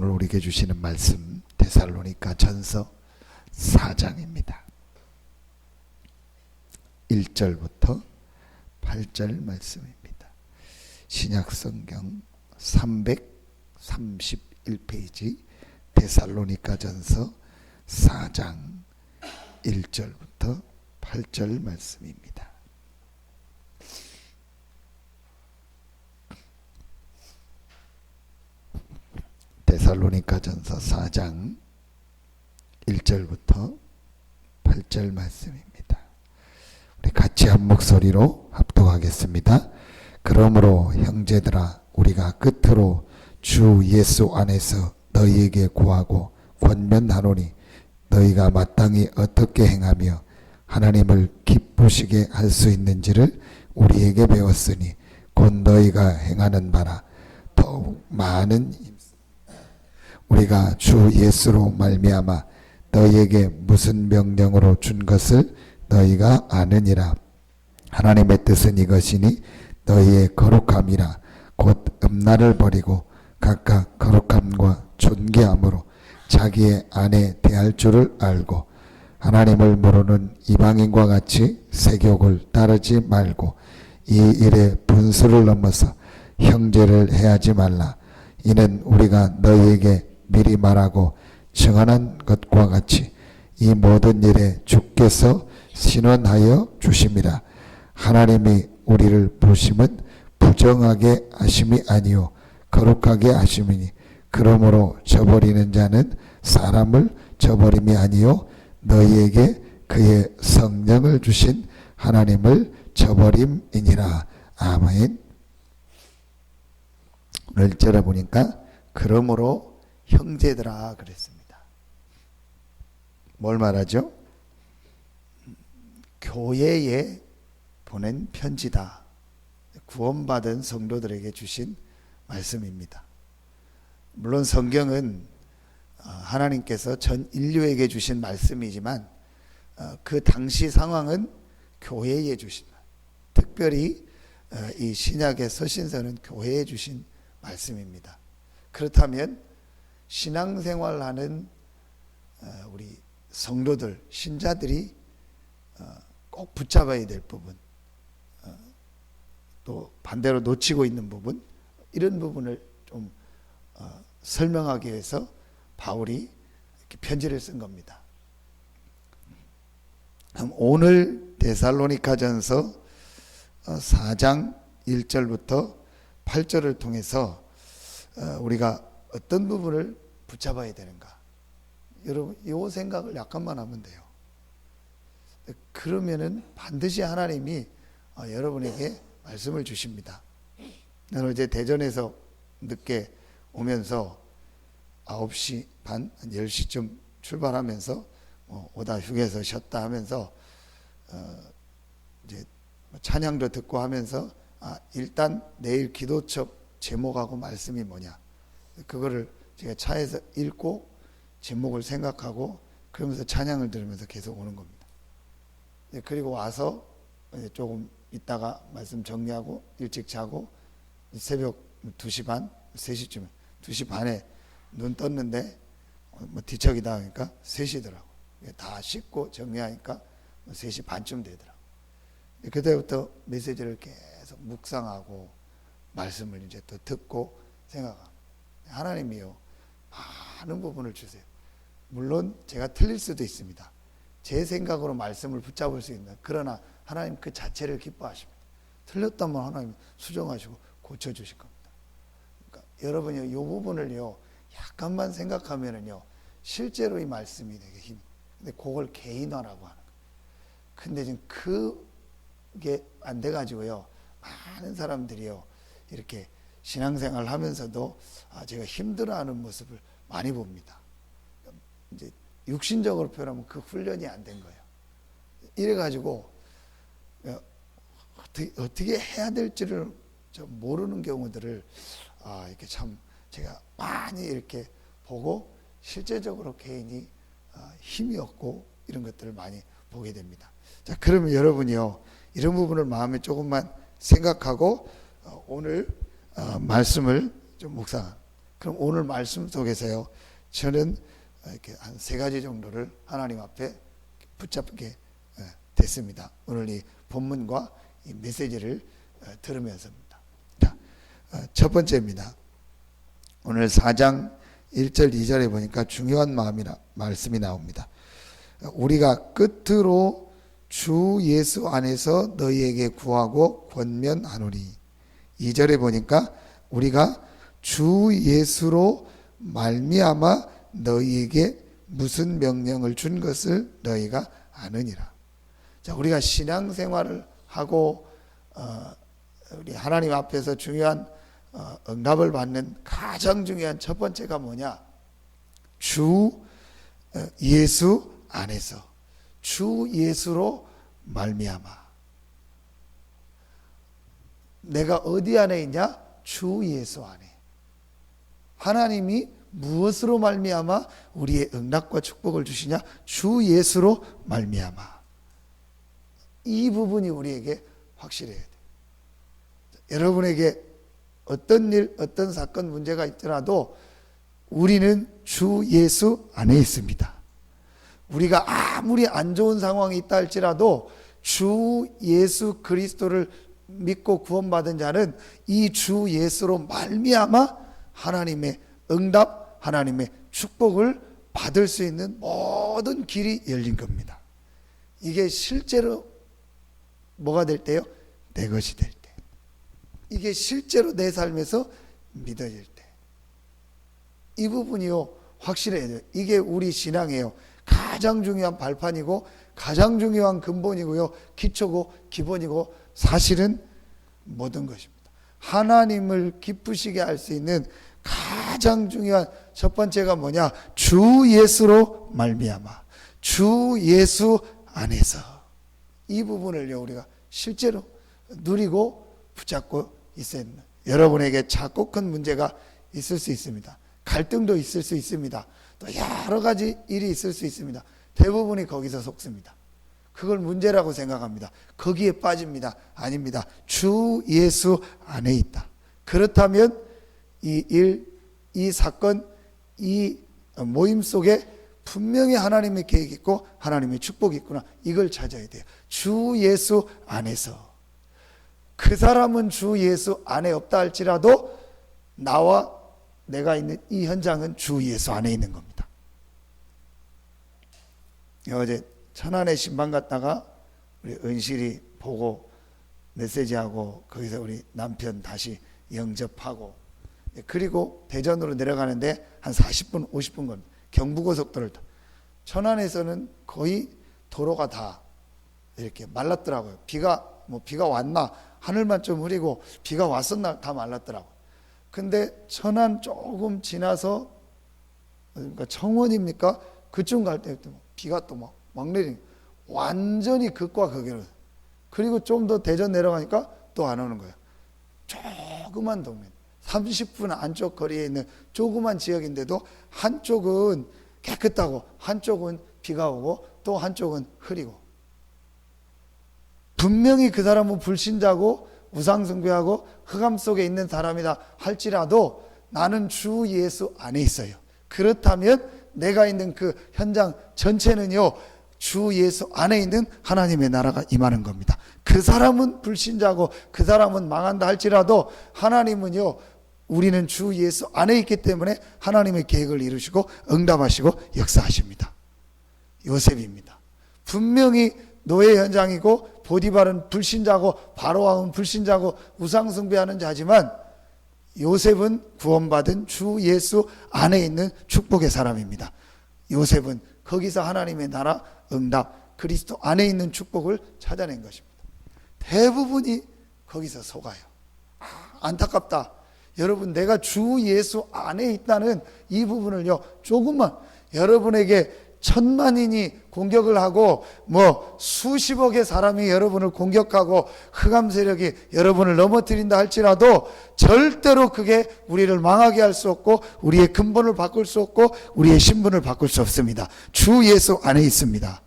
오늘 우리에게 주시는 말씀 데살로니가 전서 4장입니다. 1절부터 8절 말씀입니다. 신약성경 331페이지 데살로니가 전서 4장 1절부터 8절 말씀입니다. 데살로니가 전서 4장 1절부터 8절 말씀입니다. 우리 같이 한 목소리로 합독하겠습니다. 그러므로 형제들아, 우리가 끝으로 주 예수 안에서 너희에게 구하고 권면하노니, 너희가 마땅히 어떻게 행하며 하나님을 기쁘시게 할 수 있는지를 우리에게 배웠으니, 곧 너희가 행하는 바라 더욱 많은 우리가 주 예수로 말미암아 너희에게 무슨 명령으로 준 것을 너희가 아느니라. 하나님의 뜻은 이것이니 너희의 거룩함이라. 곧 음란을 버리고 각각 거룩함과 존귀함으로 자기의 아내 대할 줄을 알고, 하나님을 모르는 이방인과 같이 세욕을 따르지 말고 이 일에 분수를 넘어서 형제를 해하지 말라. 이는 우리가 너희에게 미리 말하고 증언한 것과 같이 이 모든 일에 주께서 신원하여 주심이라. 하나님이 우리를 부르심은 부정하게 하심이 아니요 거룩하게 하심이니, 그러므로 저버리는 자는 사람을 저버림이 아니요 너희에게 그의 성령을 주신 하나님을 저버림이니라. 아멘. 오늘 1절에 보니까 그러므로 형제들아 그랬습니다. 뭘 말하죠? 교회에 보낸 편지다. 구원받은 성도들에게 주신 말씀입니다. 물론 성경은 하나님께서 전 인류에게 주신 말씀이지만 그 당시 상황은 교회에 주신 말, 특별히 이 신약의 서신서는 교회에 주신 말씀입니다. 그렇다면 신앙생활하는 우리 성도들, 신자들이 꼭 붙잡아야 될 부분, 또 반대로 놓치고 있는 부분, 이런 부분을 좀 설명하기 위해서 바울이 이렇게 편지를 쓴 겁니다. 오늘 데살로니가전서 4장 1절부터 8절을 통해서 우리가 어떤 부분을 붙잡아야 되는가, 여러분 이 생각을 약간만 하면 돼요. 그러면은 반드시 하나님이 여러분에게 말씀을 주십니다. 나는 어제 대전에서 늦게 오면서 9시 반, 10시쯤 출발하면서 오다 휴게소 쉬었다 하면서 이제 찬양도 듣고 하면서 일단 내일 기도첩 제목하고 말씀이 뭐냐, 그거를 제가 차에서 읽고 제목을 생각하고 그러면서 찬양을 들으면서 계속 오는 겁니다. 그리고 와서 조금 있다가 말씀 정리하고 일찍 자고 새벽 2시 반, 3시쯤에 2시 반에 눈 떴는데 뒤척이다 하니까 3시더라고. 다 씻고 정리하니까 3시 반쯤 되더라고. 그때부터 메시지를 계속 묵상하고 말씀을 이제 또 듣고 생각하고, 하나님이요 많은 부분을 주세요. 물론 제가 틀릴 수도 있습니다. 제 생각으로 말씀을 붙잡을 수 있는, 그러나 하나님 그 자체를 기뻐하십니다. 틀렸다면 하나님 수정하시고 고쳐주실 겁니다. 그러니까 여러분이 이 부분을요 약간만 생각하면은요 실제로 이 말씀이 되게 힘. 근데 그걸 개인화라고 하는 거예요. 근데 지금 그게 안 돼가지고요 많은 사람들이요 이렇게 신앙생활을 하면서도 제가 힘들어하는 모습을 많이 봅니다. 이제 육신적으로 표현하면 그 훈련이 안 된 거예요. 이래가지고 어떻게 해야 될지를 모르는 경우들을 이렇게 참 제가 많이 이렇게 보고 실제적으로 개인이 힘이 없고 이런 것들을 많이 보게 됩니다. 자, 그러면 여러분이요 이런 부분을 마음에 조금만 생각하고 오늘 말씀을 좀 묵상. 그럼 오늘 말씀 속에서요, 저는 이렇게 한 3가지 정도를 하나님 앞에 붙잡게 됐습니다. 오늘 이 본문과 이 메시지를 들으면서입니다. 자, 첫 번째입니다. 오늘 4장 1절 2절에 보니까 중요한 말씀이 나옵니다. 우리가 끝으로 주 예수 안에서 너희에게 구하고 권면하노니, 2절에 보니까 우리가 주 예수로 말미암아 너희에게 무슨 명령을 준 것을 너희가 아느니라. 자, 우리가 신앙생활을 하고 우리 하나님 앞에서 중요한 응답을 받는 가장 중요한 첫 번째가 뭐냐? 주 예수 안에서, 주 예수로 말미암아. 내가 어디 안에 있냐? 주 예수 안에. 하나님이 무엇으로 말미암아 우리의 응답과 축복을 주시냐? 주 예수로 말미암아. 이 부분이 우리에게 확실해야 돼. 여러분에게 어떤 일, 어떤 사건, 문제가 있더라도 우리는 주 예수 안에 있습니다. 우리가 아무리 안 좋은 상황이 있다 할지라도 주 예수 그리스도를 믿고 구원받은 자는 이 주 예수로 말미암아 하나님의 응답, 하나님의 축복을 받을 수 있는 모든 길이 열린 겁니다. 이게 실제로 뭐가 될 때요? 내 것이 될 때. 이게 실제로 내 삶에서 믿어질 때. 이 부분이요, 확실해야 돼요. 이게 우리 신앙이에요. 가장 중요한 발판이고 가장 중요한 근본이고요, 기초고 기본이고 사실은 모든 것입니다. 하나님을 기쁘시게 할 수 있는 가장 중요한 첫 번째가 뭐냐? 주 예수로 말미암아, 주 예수 안에서. 이 부분을요, 우리가 실제로 누리고 붙잡고 있어야 됩니다. 여러분에게 작고 큰 문제가 있을 수 있습니다. 갈등도 있을 수 있습니다. 또 여러 가지 일이 있을 수 있습니다. 대부분이 거기서 속습니다. 그걸 문제라고 생각합니다. 거기에 빠집니다. 아닙니다. 주 예수 안에 있다. 그렇다면 이 일, 이 사건, 이 모임 속에 분명히 하나님의 계획이 있고 하나님의 축복이 있구나. 이걸 찾아야 돼요. 주 예수 안에서. 그 사람은 주 예수 안에 없다 할지라도 나와 내가 있는 이 현장은 주 예수 안에 있는 겁니다. 어제 천안에 신방 갔다가 우리 은실이 보고 메시지하고 거기서 우리 남편 다시 영접하고, 그리고 대전으로 내려가는데 한 40분 50분 건 경부고속도로를 타. 천안에서는 거의 도로가 다 이렇게 말랐더라고요. 비가 왔나, 하늘만 좀 흐리고 비가 왔었나, 다 말랐더라고요. 근데 천안 조금 지나서, 그러니까 청원입니까? 그쪽 갈 때 비가 또 막 내리는, 완전히 극과 극이로. 그리고 좀 더 대전 내려가니까 또 안 오는 거예요. 조그만 동네, 30분 안쪽 거리에 있는 조그만 지역인데도 한쪽은 깨끗하고 한쪽은 비가 오고 또 한쪽은 흐리고. 분명히 그 사람은 불신자고 우상숭배하고 흑암 속에 있는 사람이다 할지라도 나는 주 예수 안에 있어요. 그렇다면 내가 있는 그 현장 전체는요, 주 예수 안에 있는 하나님의 나라가 임하는 겁니다. 그 사람은 불신자고 그 사람은 망한다 할지라도 하나님은요, 우리는 주 예수 안에 있기 때문에 하나님의 계획을 이루시고 응답하시고 역사하십니다. 요셉입니다. 분명히 노예 현장이고 보디발은 불신자고 바로왕은 불신자고 우상숭배하는 자지만 요셉은 구원받은 주 예수 안에 있는 축복의 사람입니다. 요셉은 거기서 하나님의 나라, 응답, 그리스도 안에 있는 축복을 찾아낸 것입니다. 대부분이 거기서 속아요. 안타깝다. 여러분, 내가 주 예수 안에 있다는 이 부분을요, 조금만, 여러분에게 천만인이 공격을 하고 수십억의 사람이 여러분을 공격하고 흑암 세력이 여러분을 넘어뜨린다 할지라도 절대로 그게 우리를 망하게 할 수 없고 우리의 근본을 바꿀 수 없고 우리의 신분을 바꿀 수 없습니다. 주 예수 안에 있습니다.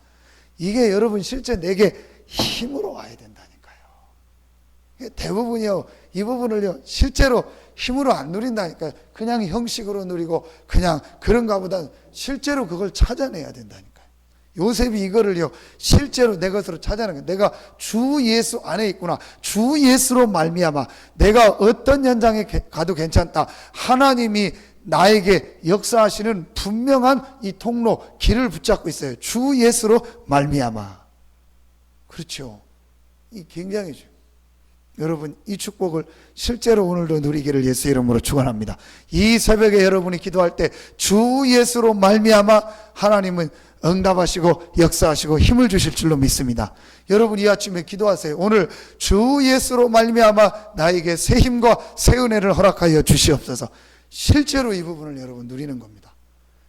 이게 여러분 실제 내게 힘으로 와야 된다니까요. 대부분이요, 이 부분을요 실제로 힘으로 안 누린다니까요. 그냥 형식으로 누리고 그냥 그런가 보다 실제로 그걸 찾아내야 된다니까요. 요셉이 이거를요 실제로 내 것으로 찾아내는 거예요. 내가 주 예수 안에 있구나. 주 예수로 말미암아 내가 어떤 현장에 가도 괜찮다. 하나님이 나에게 역사하시는 분명한 이 통로 길을 붙잡고 있어요. 주 예수로 말미암아. 그렇죠. 이 굉장히 중요해요. 여러분 이 축복을 실제로 오늘도 누리기를 예수 이름으로 축원합니다. 이 새벽에 여러분이 기도할 때 주 예수로 말미암아 하나님은 응답하시고 역사하시고 힘을 주실 줄로 믿습니다. 여러분 이 아침에 기도하세요. 오늘 주 예수로 말미암아 나에게 새 힘과 새 은혜를 허락하여 주시옵소서. 실제로 이 부분을 여러분 누리는 겁니다.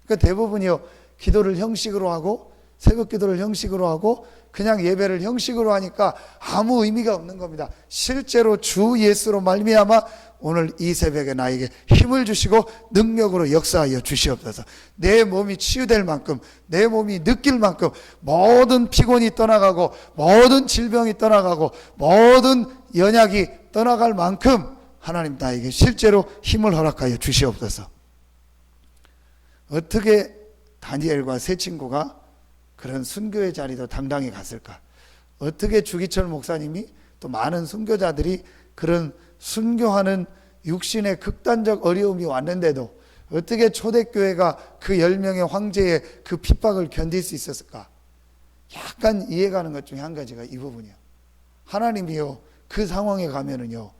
그러니까 대부분이요 기도를 형식으로 하고 새벽 기도를 형식으로 하고 그냥 예배를 형식으로 하니까 아무 의미가 없는 겁니다. 실제로 주 예수로 말미암아 오늘 이 새벽에 나에게 힘을 주시고 능력으로 역사하여 주시옵소서. 내 몸이 치유될 만큼 내 몸이 느낄 만큼 모든 피곤이 떠나가고 모든 질병이 떠나가고 모든 연약이 떠나갈 만큼 하나님 나에게 실제로 힘을 허락하여 주시옵소서. 어떻게 다니엘과 세 친구가 그런 순교의 자리도 당당히 갔을까? 어떻게 주기철 목사님이 또 많은 순교자들이 그런 순교하는 육신의 극단적 어려움이 왔는데도 어떻게 초대교회가 그 10명의 황제의 그 핍박을 견딜 수 있었을까? 약간 이해가는 것 중에 한 가지가 이 부분이에요. 하나님이요 그 상황에 가면은요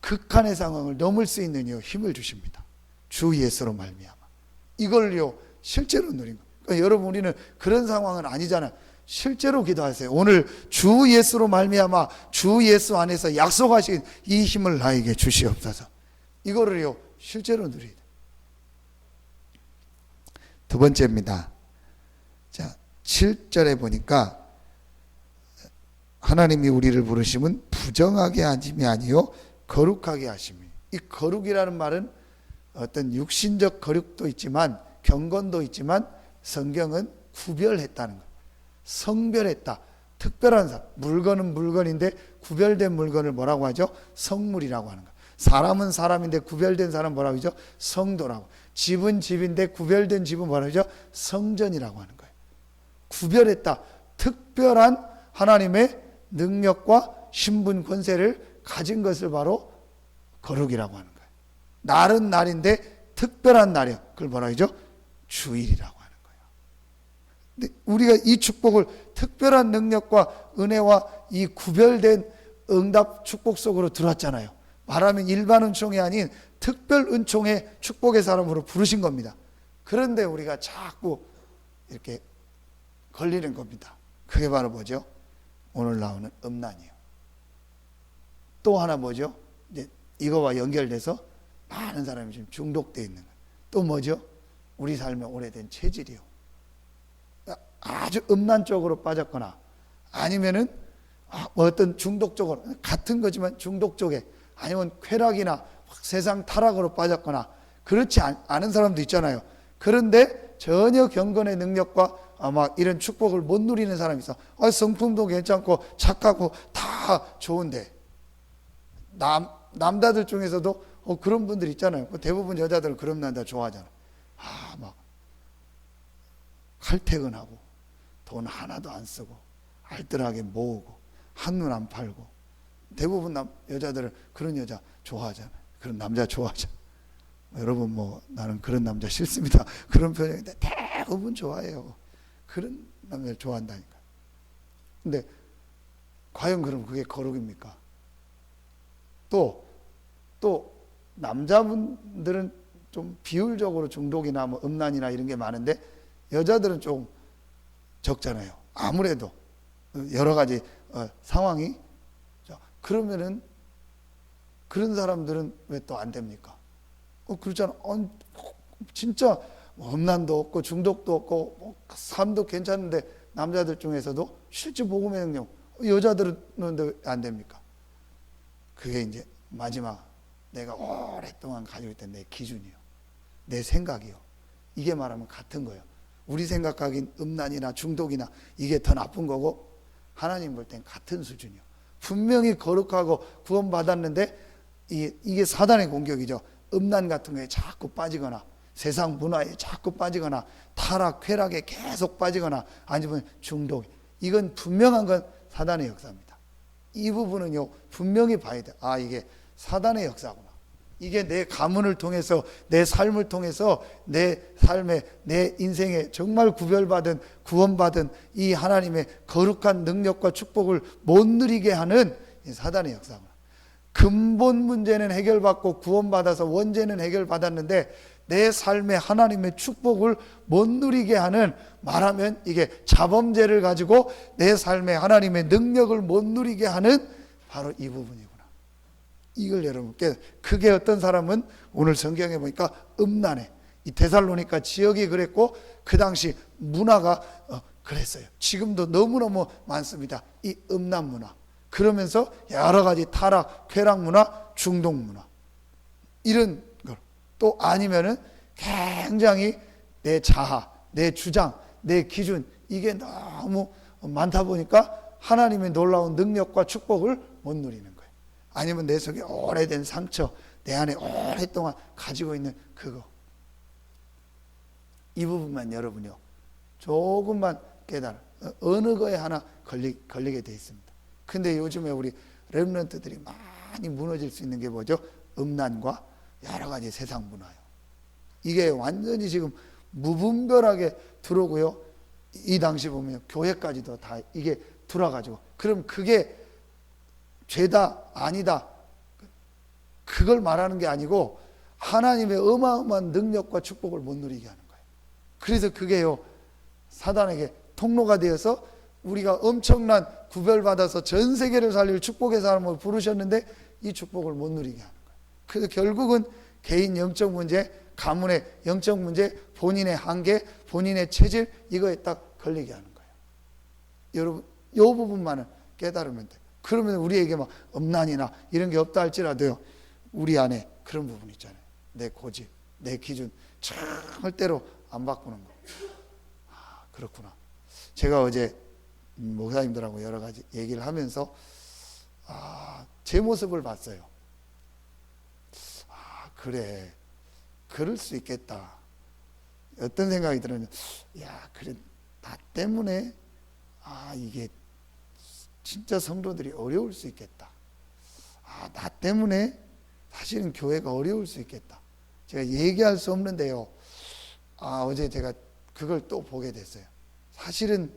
극한의 상황을 넘을 수 있는 힘을 주십니다. 주 예수로 말미암아. 이걸요 실제로 누린 거예요. 그러니까 여러분 우리는 그런 상황은 아니잖아요. 실제로 기도하세요. 오늘 주 예수로 말미암아 주 예수 안에서 약속하신 이 힘을 나에게 주시옵소서. 이거를요 실제로 누리야 돼요. 두 번째입니다. 자, 7절에 보니까 하나님이 우리를 부르심은 부정하게 하심이 아니요 거룩하게 하심이. 이 거룩이라는 말은 어떤 육신적 거룩도 있지만 경건도 있지만 성경은 구별했다는 거예요. 성별했다. 특별한 사람. 물건은 물건인데 구별된 물건을 뭐라고 하죠? 성물이라고 하는 거예요. 사람은 사람인데 구별된 사람 뭐라고 하죠? 성도라고. 집은 집인데 구별된 집은 뭐라고 하죠? 성전이라고 하는 거예요. 구별했다. 특별한 하나님의 능력과 신분 권세를 가진 것을 바로 거룩이라고 하는 거예요. 날은 날인데 특별한 날이요. 그걸 뭐라고 하죠? 주일이라고 하는 거예요. 근데 우리가 이 축복을 특별한 능력과 은혜와 이 구별된 응답 축복 속으로 들어왔잖아요. 말하면 일반 은총이 아닌 특별 은총의 축복의 사람으로 부르신 겁니다. 그런데 우리가 자꾸 이렇게 걸리는 겁니다. 그게 바로 뭐죠? 오늘 나오는 음란이에요. 또 하나 뭐죠? 이제 이거와 연결돼서 많은 사람이 지금 중독되어 있는 거예요. 또 뭐죠? 우리 삶의 오래된 체질이요. 아주 음란 쪽으로 빠졌거나 아니면은 어떤 중독 쪽으로 같은 거지만 중독 쪽에 아니면 쾌락이나 세상 타락으로 빠졌거나 그렇지 않은 사람도 있잖아요. 그런데 전혀 경건의 능력과 아마 이런 축복을 못 누리는 사람이 있어. 성품도 괜찮고 착하고 다 좋은데 남자들 중에서도 그런 분들 있잖아요. 대부분 여자들은 그런 남자 좋아하잖아요. 막 칼퇴근하고 돈 하나도 안 쓰고 알뜰하게 모으고 한눈 안 팔고 대부분 여자들은 그런 여자 좋아하잖아요. 그런 남자 좋아하잖아요. 여러분 나는 그런 남자 싫습니다. 그런 표현인데 대부분 좋아해요. 그런 남자를 좋아한다니까. 근데 과연 그럼 그게 거룩입니까? 또 남자분들은 좀 비율적으로 중독이나 음란이나 이런 게 많은데 여자들은 좀 적잖아요. 아무래도 여러 가지 상황이. 그러면은 그런 사람들은 왜 또 안 됩니까? 그렇잖아. 진짜 음란도 없고 중독도 없고 삶도 괜찮은데 남자들 중에서도 실제 복음의 능력 여자들은 왜 안 됩니까? 그게 이제 마지막 내가 오랫동안 가지고 있던 내 기준이요. 내 생각이요. 이게 말하면 같은 거예요. 우리 생각하기엔 음란이나 중독이나 이게 더 나쁜 거고 하나님 볼 땐 같은 수준이요. 분명히 거룩하고 구원받았는데 이게 사단의 공격이죠. 음란 같은 거에 자꾸 빠지거나 세상 문화에 자꾸 빠지거나 타락, 쾌락에 계속 빠지거나 아니면 중독. 이건 분명한 건 사단의 역사입니다. 이 부분은요 분명히 봐야 돼. 아, 이게 사단의 역사구나. 이게 내 가문을 통해서 내 삶을 통해서 내 삶에 내 인생에 정말 구별받은 구원받은 이 하나님의 거룩한 능력과 축복을 못 누리게 하는 사단의 역사구나. 근본 문제는 해결받고 구원받아서 원죄는 해결받았는데 내 삶에 하나님의 축복을 못 누리게 하는, 말하면 이게 자범죄를 가지고 내 삶에 하나님의 능력을 못 누리게 하는 바로 이 부분이구나. 이걸 여러분께, 그게 어떤 사람은 오늘 성경에 보니까 음란해. 이 데살로니가 지역이 그랬고 그 당시 문화가 그랬어요. 지금도 너무너무 많습니다. 이 음란 문화. 그러면서 여러 가지 타락, 쾌락 문화, 중독 문화, 이런 걸. 또 아니면은 굉장히 내 자아, 내 주장, 내 기준, 이게 너무 많다 보니까 하나님의 놀라운 능력과 축복을 못 누리는 거예요. 아니면 내 속에 오래된 상처, 내 안에 오랫동안 가지고 있는 그거. 이 부분만 여러분요 조금만 깨달아, 어느 거에 하나 걸리게 돼 있습니다. 근데 요즘에 우리 렘넌트들이 많이 무너질 수 있는 게 뭐죠? 음란과 여러 가지 세상 문화요. 이게 완전히 지금 무분별하게 들어오고요. 이 당시 보면 교회까지도 다 이게 들어와가지고, 그럼 그게 죄다 아니다 그걸 말하는 게 아니고 하나님의 어마어마한 능력과 축복을 못 누리게 하는 거예요. 그래서 그게요 사단에게 통로가 되어서 우리가 엄청난 구별받아서 전 세계를 살릴 축복의 사람을 부르셨는데 이 축복을 못 누리게 하는 거예요. 그래서 결국은 개인 영적 문제, 가문의 영적 문제, 본인의 한계, 본인의 체질, 이거에 딱 걸리게 하는 거예요. 여러분 이 부분만은 깨달으면 돼요. 그러면 우리에게 막 음란이나 이런 게 없다 할지라도요 우리 안에 그런 부분 있잖아요. 내 고집, 내 기준 절대로 안 바꾸는 거. 아, 그렇구나. 제가 어제 목사님들하고 여러 가지 얘기를 하면서 제 모습을 봤어요. 그래, 그럴 수 있겠다. 어떤 생각이 들었냐면, 야, 그래, 나 때문에 이게 진짜 성도들이 어려울 수 있겠다. 나 때문에 사실은 교회가 어려울 수 있겠다. 제가 얘기할 수 없는데요. 어제 제가 그걸 또 보게 됐어요. 사실은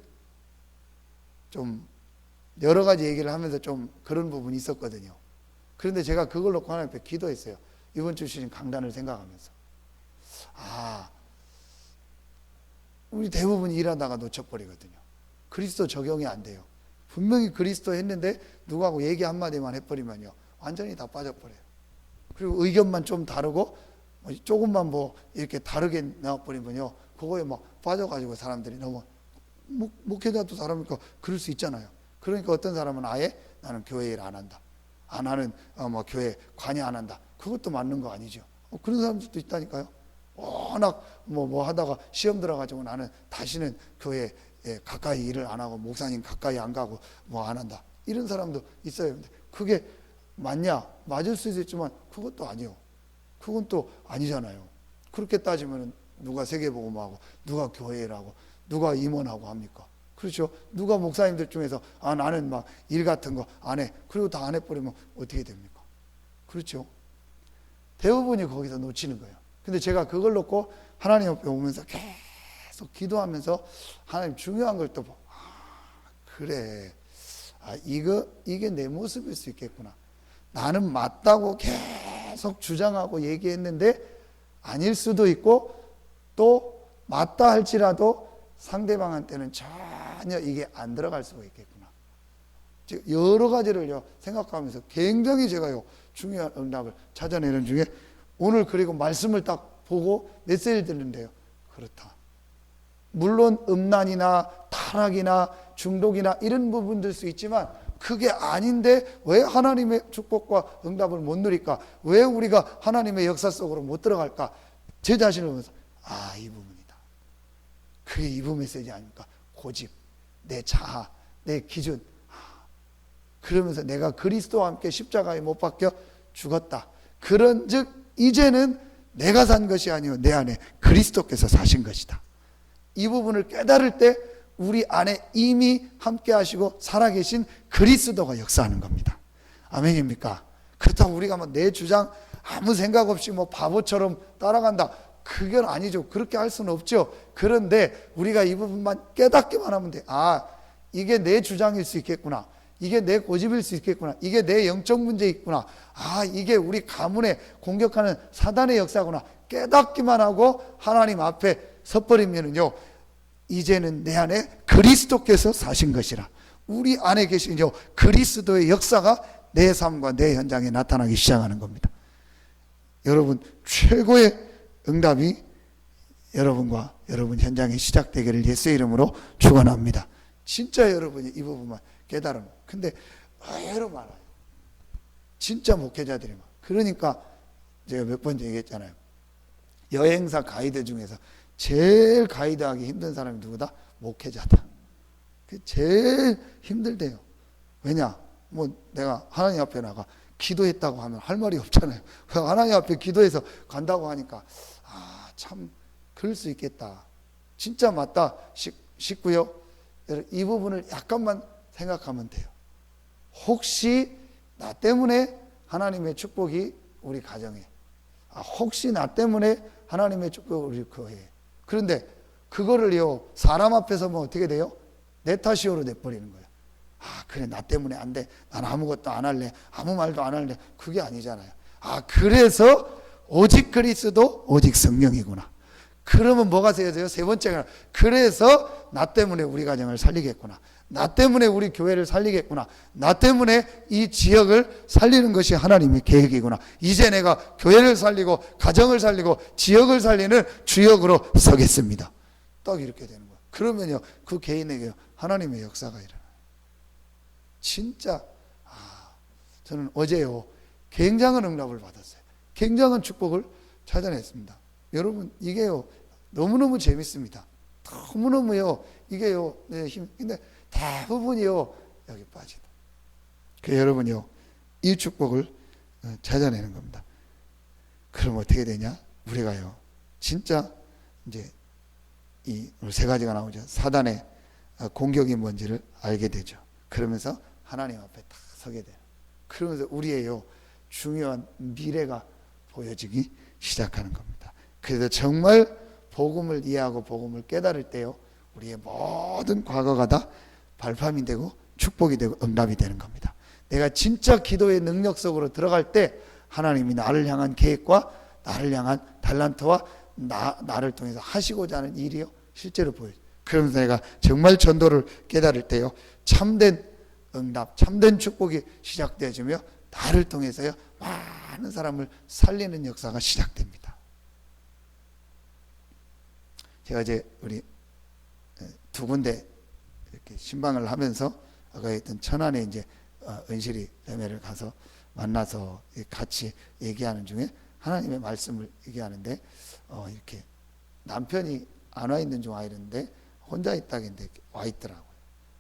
좀 여러 가지 얘기를 하면서 좀 그런 부분이 있었거든요. 그런데 제가 그걸 놓고 하나님 앞에 기도했어요. 이번 주 주신 강단을 생각하면서. 우리 대부분 일하다가 놓쳐버리거든요. 그리스도 적용이 안 돼요. 분명히 그리스도 했는데 누구하고 얘기 한마디만 해버리면요 완전히 다 빠져버려요. 그리고 의견만 좀 다르고 조금만 뭐 이렇게 다르게 나와버리면요 그거에 막 빠져가지고 사람들이 너무 목회자도 사람이니까 그럴 수 있잖아요. 그러니까 어떤 사람은 아예 나는 교회 일 안 한다. 나는 뭐 교회 관여 안 한다. 그것도 맞는 거 아니죠. 그런 사람들도 있다니까요. 워낙 뭐 하다가 시험 들어가지고 나는 다시는 교회 가까이 일을 안 하고 목사님 가까이 안 가고 뭐 안 한다. 이런 사람도 있어요. 근데 그게 맞냐? 맞을 수도 있지만 그것도 아니요. 그건 또 아니잖아요. 그렇게 따지면 누가 세계복음하고 누가 교회라고 누가 임원하고 합니까? 그렇죠? 누가 목사님들 중에서 나는 막 일 같은 거 안 해. 그리고 다 안 해버리면 어떻게 됩니까? 그렇죠? 대부분이 거기서 놓치는 거예요. 근데 제가 그걸 놓고 하나님 옆에 오면서 계속 기도하면서 하나님 중요한 걸 또 그래. 이게 내 모습일 수 있겠구나. 나는 맞다고 계속 주장하고 얘기했는데 아닐 수도 있고 또 맞다 할지라도 상대방한테는 전혀 이게 안 들어갈 수가 있겠구나. 즉 여러 가지를요 생각하면서 굉장히 제가요 중요한 응답을 찾아내는 중에 오늘 그리고 말씀을 딱 보고 메시지를 듣는데요. 그렇다. 물론 음란이나 타락이나 중독이나 이런 부분들 수 있지만 그게 아닌데 왜 하나님의 축복과 응답을 못 누릴까? 왜 우리가 하나님의 역사 속으로 못 들어갈까? 제 자신을 보면서 이 부분이다. 그게 이부 메시지 아닙니까? 고집, 내 자아, 내 기준. 그러면서 내가 그리스도와 함께 십자가에 못 박혀 죽었다. 그런즉 이제는 내가 산 것이 아니요 내 안에 그리스도께서 사신 것이다. 이 부분을 깨달을 때 우리 안에 이미 함께 하시고 살아계신 그리스도가 역사하는 겁니다. 아멘입니까? 그렇다고 우리가 내 주장 아무 생각 없이 바보처럼 따라간다, 그건 아니죠. 그렇게 할 수는 없죠. 그런데 우리가 이 부분만 깨닫기만 하면 돼. 아, 이게 내 주장일 수 있겠구나. 이게 내 고집일 수 있겠구나. 이게 내 영적 문제있구나. 아, 이게 우리 가문에 공격하는 사단의 역사구나. 깨닫기만 하고 하나님 앞에 섰버리면은요, 이제는 내 안에 그리스도께서 사신 것이라. 우리 안에 계신 그리스도의 역사가 내 삶과 내 현장에 나타나기 시작하는 겁니다. 여러분, 최고의 응답이 여러분과 여러분 현장에 시작되기를 예수의 이름으로 축원합니다. 진짜 여러분이 이 부분만 깨달으면. 근데 의외로 많아요. 진짜 목회자들이 많아요. 그러니까 제가 몇 번째 얘기했잖아요. 여행사 가이드 중에서 제일 가이드하기 힘든 사람이 누구다? 목회자다. 제일 힘들대요. 왜냐? 내가 하나님 앞에 나가 기도했다고 하면 할 말이 없잖아요. 하나님 앞에 기도해서 간다고 하니까 참 그럴 수 있겠다. 진짜 맞다 싶고요. 이 부분을 약간만 생각하면 돼요. 혹시 나 때문에 하나님의 축복이 우리 가정에, 혹시 나 때문에 하나님의 축복이 우리 교회에. 그런데 그거를요, 사람 앞에서 어떻게 돼요? 내 탓이요로 내버리는 거예요. 그래, 나 때문에 안 돼. 난 아무것도 안 할래. 아무 말도 안 할래. 그게 아니잖아요. 그래서 오직 그리스도, 오직 성령이구나. 그러면 뭐가 되어져요? 세 번째가, 그래서 나 때문에 우리 가정을 살리겠구나. 나 때문에 우리 교회를 살리겠구나. 나 때문에 이 지역을 살리는 것이 하나님의 계획이구나. 이제 내가 교회를 살리고 가정을 살리고 지역을 살리는 주역으로 서겠습니다. 딱 이렇게 되는 거예요. 그러면요, 그 개인에게 하나님의 역사가 일어나요. 진짜 저는 어제요, 굉장한 응답을 받았어요. 굉장한 축복을 찾아냈습니다. 여러분, 이게요 너무너무 재밌습니다. 너무너무요 이게요 힘. 근데 대부분이요 여기 빠지다. 여러분요, 이 축복을 찾아내는 겁니다. 그럼 어떻게 되냐? 우리가요 진짜 이제 이 세 가지가 나오죠. 사단의 공격이 뭔지를 알게 되죠. 그러면서 하나님 앞에 딱 서게 돼요. 그러면서 우리의 중요한 미래가 보여지기 시작하는 겁니다. 그래서 정말 복음을 이해하고 복음을 깨달을 때요, 우리의 모든 과거가 다 발판이 되고 축복이 되고 응답이 되는 겁니다. 내가 진짜 기도의 능력 속으로 들어갈 때 하나님이 나를 향한 계획과 나를 향한 달란트와 나를 통해서 하시고자 하는 일이요 실제로 보여요. 그러면서 내가 정말 전도를 깨달을 때요, 참된 응답, 참된 축복이 시작되어지며 나를 통해서요 많은 사람을 살리는 역사가 시작됩니다. 제가 이제 우리 두 군데 이렇게 신방을 하면서 아까 했던 천안에 이제 은실이 자매를 가서 만나서 같이 얘기하는 중에 하나님의 말씀을 얘기하는데 이렇게 남편이 안 와 있는 중 와 있는데 혼자 있다긴데 와 있더라고요.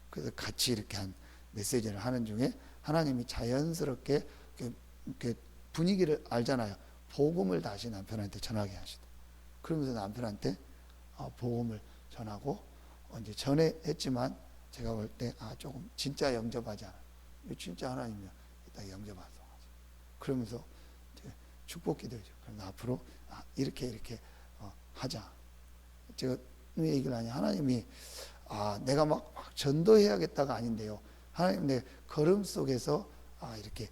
그래서 같이 이렇게 한 메시지를 하는 중에 하나님이 자연스럽게 이렇게 분위기를 알잖아요. 복음을 다시 남편한테 전하게 하시다. 그러면서 남편한테 복음을 전하고 이제 전에 했지만 제가 볼 때 조금 진짜 영접하지 않아. 진짜 하나님이요. 이따 영접하소. 그러면서 이제 축복 기도죠. 그럼 앞으로 이렇게 하자. 제가 왜 얘기를 하냐? 하나님이 내가 막 전도해야겠다가 아닌데요. 하나님 내 걸음 속에서 이렇게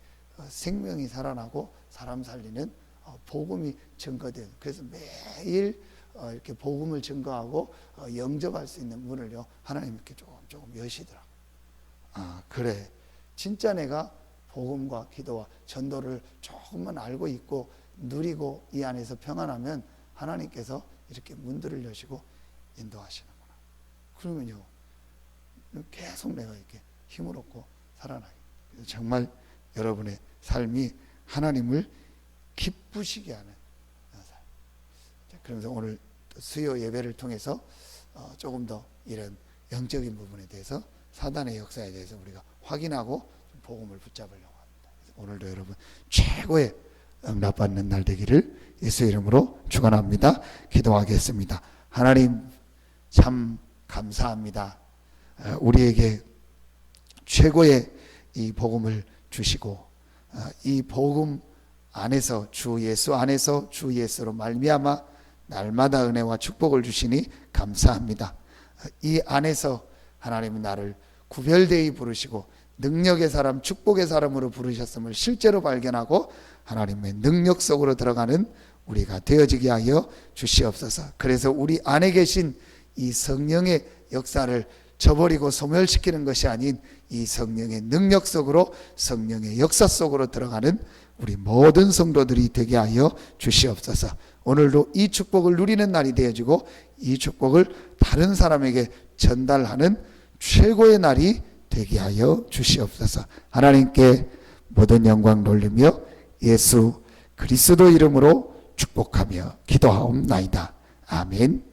생명이 살아나고 사람 살리는 복음이 증거된. 그래서 매일 이렇게 복음을 증거하고 영접할 수 있는 문을요 하나님 이렇게 조금 여시더라고. 그래, 진짜 내가 복음과 기도와 전도를 조금만 알고 있고 누리고 이 안에서 평안하면 하나님께서 이렇게 문들을 여시고 인도하시는구나. 그러면요 계속 내가 이렇게 힘을 얻고 살아나요. 정말 여러분의 삶이 하나님을 기쁘시게 하는 삶. 그러면서 오늘 수요 예배를 통해서 조금 더 이런 영적인 부분에 대해서 사단의 역사에 대해서 우리가 확인하고 복음을 붙잡으려고 합니다. 그래서 오늘도 여러분 최고의 응답받는 날 되기를 예수 이름으로 축원합니다. 기도하겠습니다. 하나님 참 감사합니다. 우리에게 최고의 이 복음을 주시고 이 복음 안에서 주 예수 안에서 주 예수로 말미암아 날마다 은혜와 축복을 주시니 감사합니다. 이 안에서 하나님은 나를 구별되이 부르시고 능력의 사람, 축복의 사람으로 부르셨음을 실제로 발견하고 하나님의 능력 속으로 들어가는 우리가 되어지게 하여 주시옵소서. 그래서 우리 안에 계신 이 성령의 역사를 저버리고 소멸시키는 것이 아닌 이 성령의 능력 속으로, 성령의 역사 속으로 들어가는 우리 모든 성도들이 되게 하여 주시옵소서. 오늘도 이 축복을 누리는 날이 되어지고 이 축복을 다른 사람에게 전달하는 최고의 날이 되게 하여 주시옵소서. 하나님께 모든 영광 돌리며 예수 그리스도 이름으로 축복하며 기도하옵나이다. 아멘.